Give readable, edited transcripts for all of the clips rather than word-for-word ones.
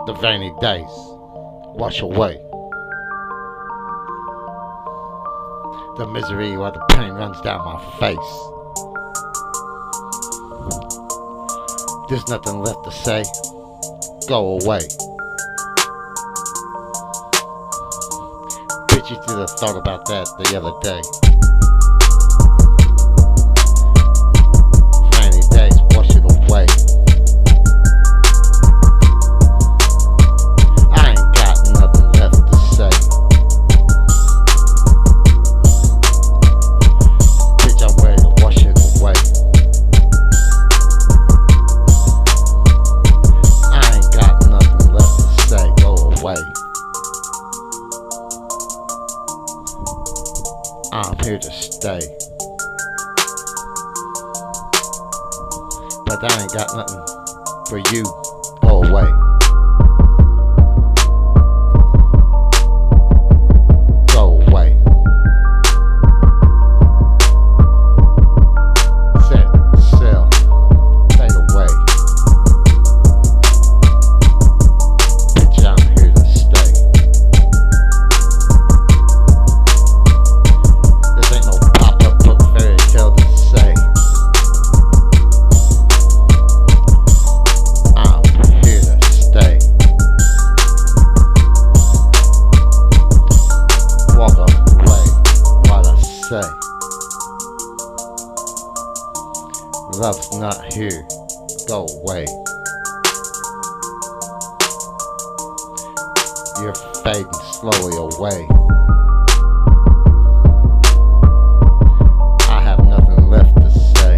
The rainy days wash away the misery while the pain runs down my face. There's nothing left to say. Go away. Bitch, you should have thought about that the other day. Rainy days wash it away. I ain't got nothing left to say. Bitch, I'm ready to wash it away. I ain't got nothing left to say. Go away. I'm here to stay, but I ain't got nothing for you. Go away. Go away. Set sail, fade away. Bitch, I'm here to stay. This ain't no pop-up book fairy tale to say. I'm here to stay. Walk away while I say love's not here. Go away. You're fading slowly away. I have nothing left to say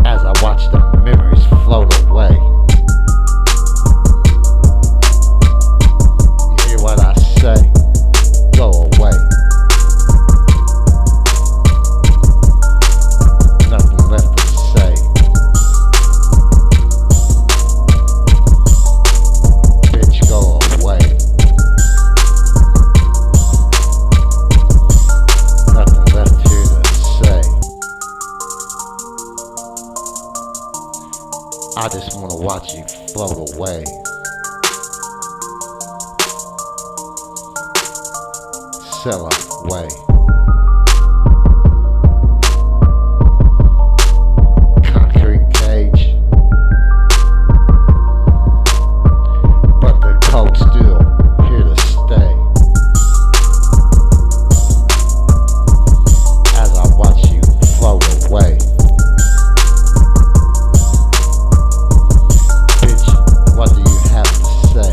as I watch the memories float away. You hear what I say? Go away. Nothing left to say. Bitch, go away. Nothing left here to say. I just wanna watch you float away. Sail away. Concrete cage, but the code's still here to stay. As I watch you float away. Bitch, what do you have to say?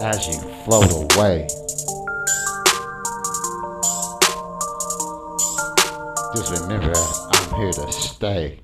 As you float away. Just remember, I'm here to stay.